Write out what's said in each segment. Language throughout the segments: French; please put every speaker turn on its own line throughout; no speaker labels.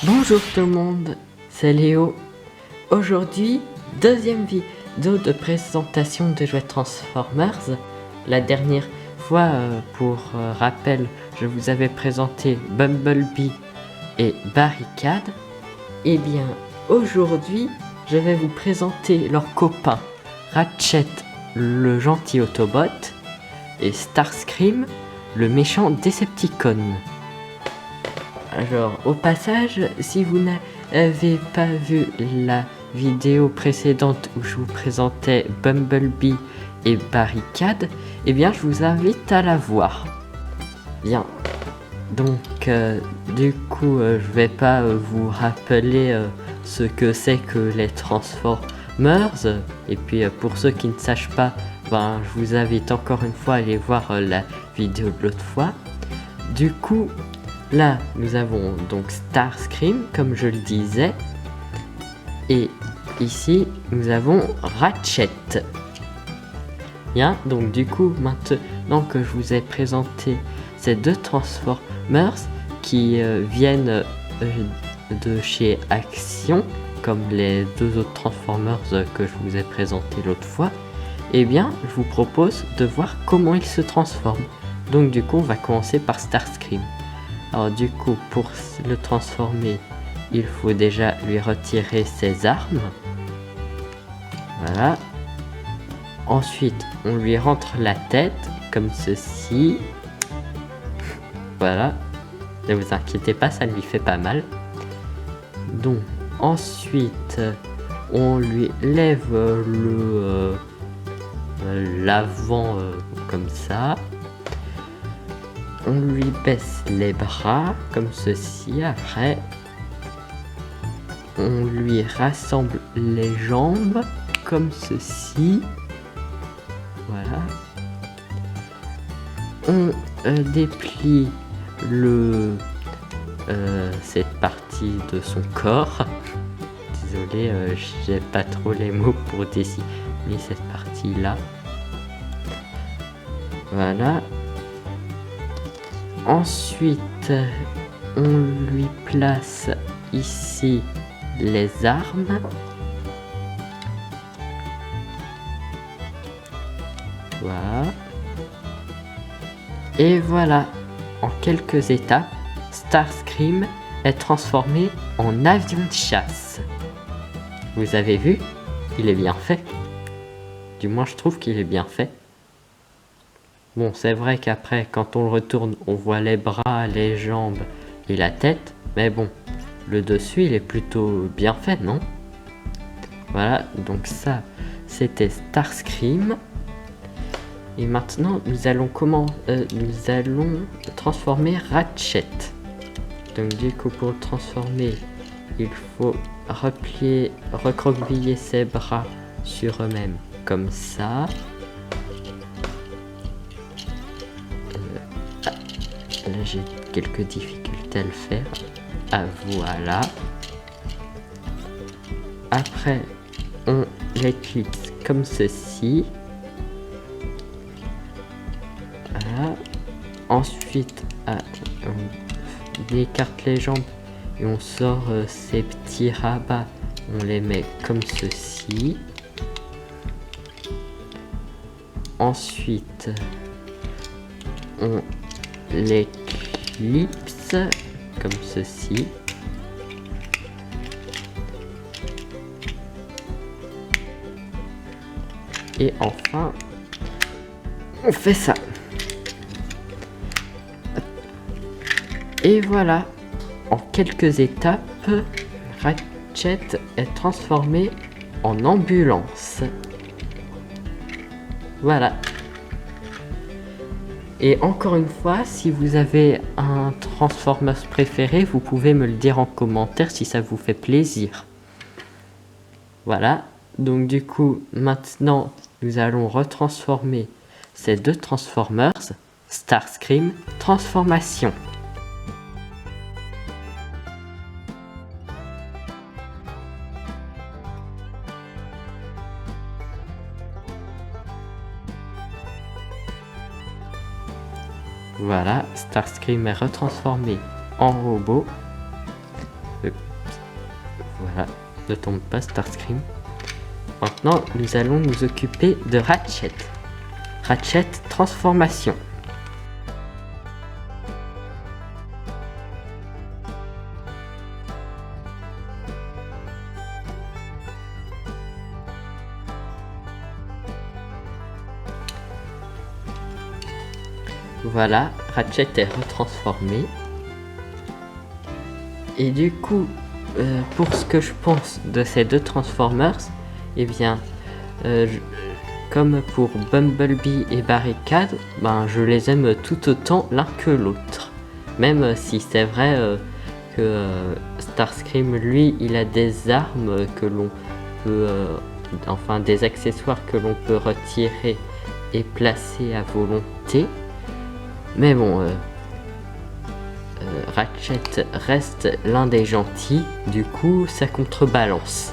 Bonjour tout le monde, c'est Léo. Aujourd'hui, deuxième vidéo de présentation de jouets Transformers. La dernière fois, pour rappel, je vous avais présenté Bumblebee et Barricade. Et bien, aujourd'hui, je vais vous présenter leurs copains Ratchet, le gentil Autobot, et Starscream, le méchant Decepticon. Alors, au passage, si vous n'avez pas vu la vidéo précédente où je vous présentais Bumblebee et Barricade, eh bien, je vous invite à la voir. Bien, donc, du coup, je vais pas vous rappeler ce que c'est que les Transformers. Et puis, pour ceux qui ne sachent pas, ben, je vous invite encore une fois à aller voir la vidéo de l'autre fois. Du coup, là, nous avons donc Starscream, comme je le disais. Et ici, nous avons Ratchet. Bien, donc du coup, maintenant que je vous ai présenté ces deux Transformers qui viennent de chez Action, comme les deux autres Transformers que je vous ai présentés l'autre fois, eh bien, je vous propose de voir comment ils se transforment. Donc du coup, on va commencer par Starscream. Alors du coup, pour le transformer, il faut déjà lui retirer ses armes. Voilà. Ensuite, on lui rentre la tête, comme ceci. Voilà. Ne vous inquiétez pas, ça ne lui fait pas mal. Donc, ensuite, on lui lève l'avant comme ça. On lui baisse les bras, comme ceci. Après, on lui rassemble les jambes, comme ceci. Voilà. On déplie cette partie de son corps. Désolé, j'ai pas trop les mots pour dessiner cette partie-là. Voilà. Ensuite, on lui place ici les armes. Voilà. Et voilà, en quelques étapes, Starscream est transformé en avion de chasse. Vous avez vu? Il est bien fait. Du moins, je trouve qu'il est bien fait. Bon, c'est vrai qu'après, quand on le retourne, on voit les bras, les jambes et la tête. Mais bon, le dessus, il est plutôt bien fait, non? Voilà, donc ça, c'était Starscream. Et maintenant, nous allons transformer Ratchet. Donc du coup, pour le transformer, il faut recroqueviller ses bras sur eux-mêmes, comme ça. Là, j'ai quelques difficultés à le faire. Ah, voilà. Après, on l'éclipse comme ceci. Voilà. Ensuite, on écarte les jambes et on sort ces petits rabats. On les met comme ceci. Ensuite, on l'éclipse comme ceci. Et enfin, on fait ça. Et voilà, en quelques étapes, Ratchet est transformé en ambulance. Voilà. Et encore une fois, si vous avez un Transformers préféré, vous pouvez me le dire en commentaire si ça vous fait plaisir. Voilà. Donc du coup, maintenant, nous allons retransformer ces deux Transformers. Starscream, transformation. Voilà, Starscream est retransformé en robot. Voilà, ne tombe pas Starscream. Maintenant, nous allons nous occuper de Ratchet. Ratchet transformation. Voilà, Ratchet est retransformé. Et du coup, pour ce que je pense de ces deux Transformers, eh bien, comme pour Bumblebee et Barricade, ben, je les aime tout autant l'un que l'autre. Même si c'est vrai que Starscream, lui, il a des armes que l'on peut, enfin des accessoires que l'on peut retirer et placer à volonté. Mais bon, Ratchet reste l'un des gentils, du coup ça contrebalance.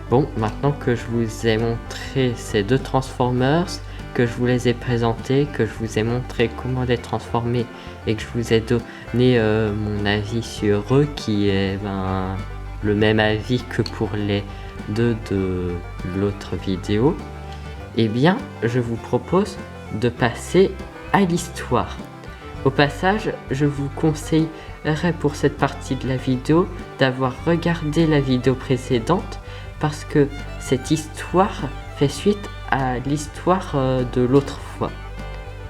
Bon, maintenant que je vous ai montré ces deux Transformers, que je vous les ai présentés, que je vous ai montré comment les transformer et que je vous ai donné mon avis sur eux, qui est le même avis que pour les deux de l'autre vidéo, eh bien je vous propose de passer à l'histoire. Au passage, je vous conseillerais pour cette partie de la vidéo d'avoir regardé la vidéo précédente parce que cette histoire fait suite à l'histoire de l'autre fois.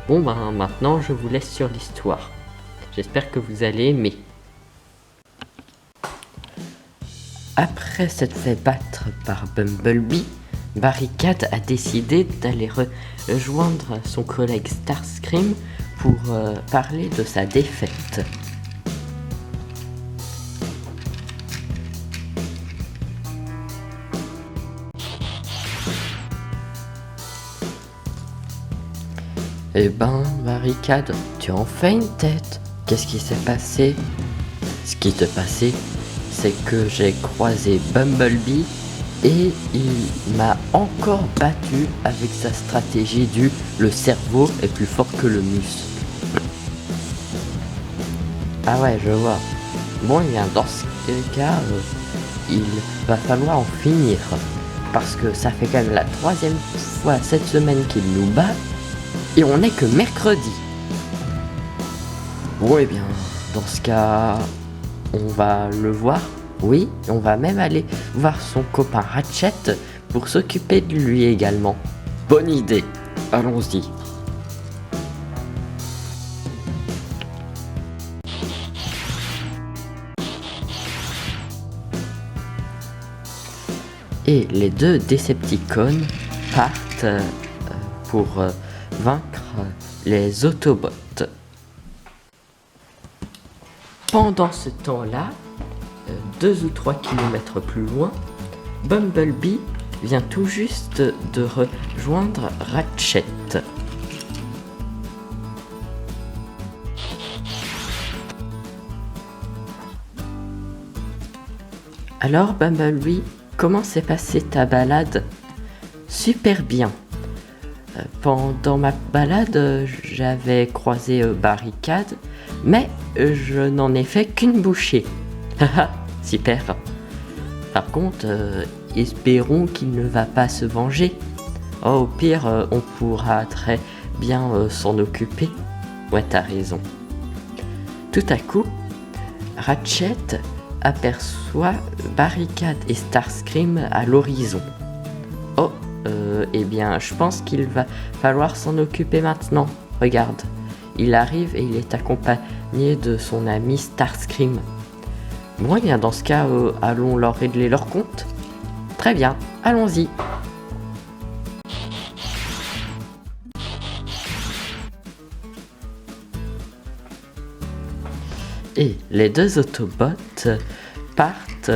Bon ben maintenant je vous laisse sur l'histoire. J'espère que vous allez aimer. Après s'être fait battre par Bumblebee, Barricade a décidé d'aller rejoindre son collègue Starscream pour parler de sa défaite. Eh ben, Barricade, tu en fais une tête. Qu'est-ce qui s'est passé? Ce qui s'est passé, c'est que j'ai croisé Bumblebee et il m'a encore battu avec sa stratégie du le cerveau est plus fort que le muscle. Ah ouais, je vois. Bon, et bien dans ce cas, il va falloir en finir. Parce que ça fait quand même la troisième fois cette semaine qu'il nous bat. Et on n'est que mercredi. Bon, et bien, dans ce cas, on va le voir. Oui, on va même aller voir son copain Ratchet pour s'occuper de lui également. Bonne idée, allons-y. Et les deux Decepticons partent pour vaincre les Autobots. Pendant ce temps-là, 2 ou 3 kilomètres plus loin, Bumblebee vient tout juste de rejoindre Ratchet. Alors Bumblebee, comment s'est passée ta balade? Super bien. Pendant ma balade, j'avais croisé Barricade, mais je n'en ai fait qu'une bouchée. Haha, super. Par contre, espérons qu'il ne va pas se venger. Oh, au pire, on pourra très bien s'en occuper. Ouais, t'as raison. Tout à coup, Ratchet aperçoit Barricade et Starscream à l'horizon. Oh, eh bien, je pense qu'il va falloir s'en occuper maintenant. Regarde, il arrive et il est accompagné de son ami Starscream. Bon, eh bien, dans ce cas, allons leur régler leur compte. Très bien, allons-y. Et les deux Autobots partent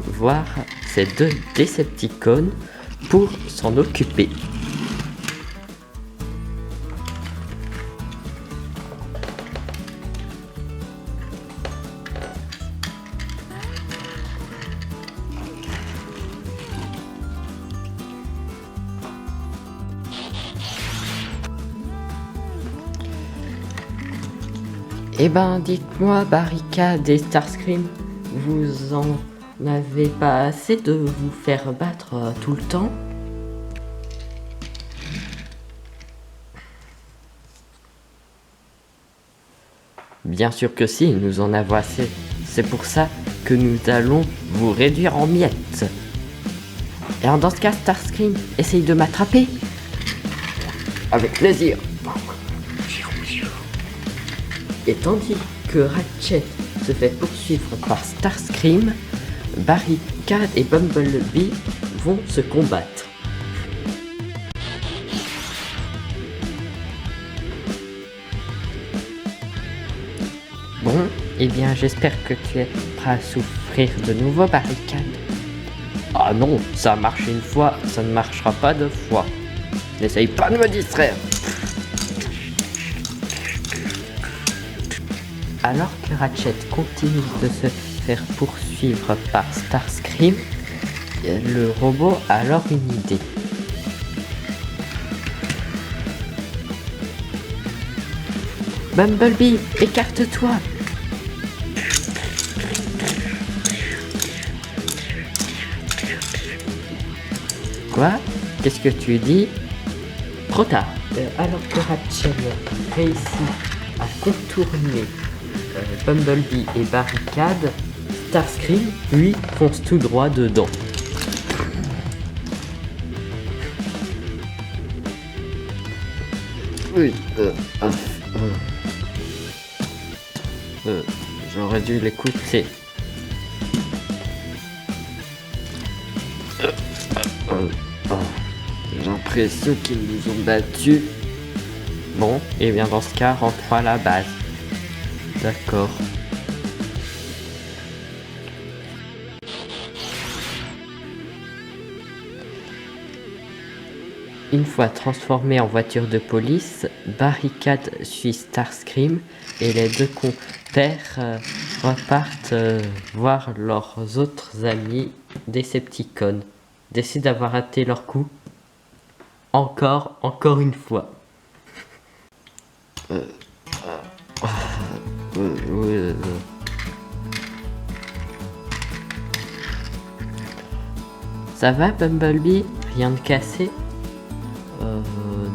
voir ces deux Decepticons pour s'en occuper. Eh ben, dites-moi, Barricade et Starscream, vous en n'avez pas assez de vous faire battre tout le temps? Bien sûr que si, nous en avons assez. C'est pour ça que nous allons vous réduire en miettes. Et dans ce cas, Starscream, essaye de m'attraper. Avec plaisir. Et tandis que Ratchet se fait poursuivre par Starscream, Barricade et Bumblebee vont se combattre. Bon, eh bien j'espère que tu es prêt à souffrir de nouveau, Barricade. Ah non, ça a marché une fois, ça ne marchera pas deux fois. N'essaye pas de me distraire. Alors que Ratchet continue de se faire poursuivre par Starscream, le robot a alors une idée. Bumblebee, écarte-toi! Quoi? Qu'est-ce que tu dis? Trop tard. Alors que Ratchet réussit à contourner Bumblebee et Barricade, Starscream, lui, fonce tout droit dedans. Oui, j'aurais dû l'écouter. J'ai l'impression qu'ils nous ont battus. Bon, et bien dans ce cas, rentrons à la base. D'accord. Une fois transformé en voiture de police, Barricade suit Starscream et les deux compères repartent voir leurs autres amis Decepticons. Décident d'avoir raté leur coup. Encore une fois. Ça va, Bumblebee? Rien de cassé?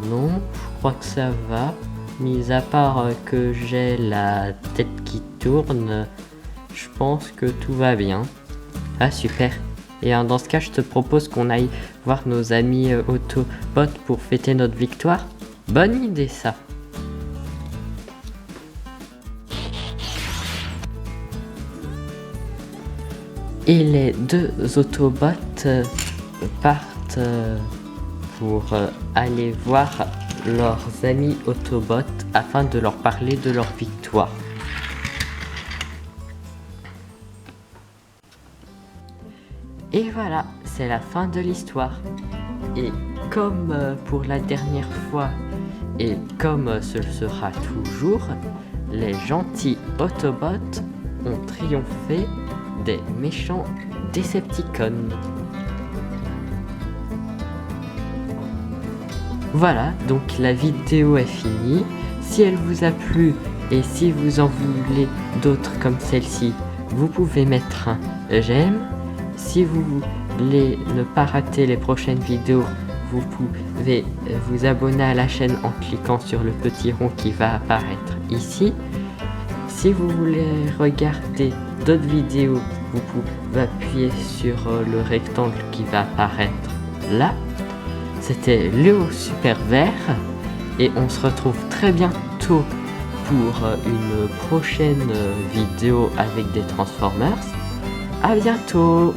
Non, je crois que ça va. Mis à part que j'ai la tête qui tourne, je pense que tout va bien. Ah, super. Et dans ce cas, je te propose qu'on aille voir nos amis Autobots pour fêter notre victoire. Bonne idée, ça. Et les deux Autobots partent pour aller voir leurs amis Autobots afin de leur parler de leur victoire. Et voilà, c'est la fin de l'histoire. Et comme pour la dernière fois, et comme ce le sera toujours, les gentils Autobots ont triomphé des méchants Decepticons. Voilà, donc la vidéo est finie. Si elle vous a plu et si vous en voulez d'autres comme celle-ci, vous pouvez mettre un j'aime. Si vous voulez ne pas rater les prochaines vidéos, vous pouvez vous abonner à la chaîne en cliquant sur le petit rond qui va apparaître ici. Si vous voulez regarder d'autres vidéos, vous pouvez appuyer sur le rectangle qui va apparaître là. C'était Léo Super Vert et on se retrouve très bientôt pour une prochaine vidéo avec des Transformers. À bientôt!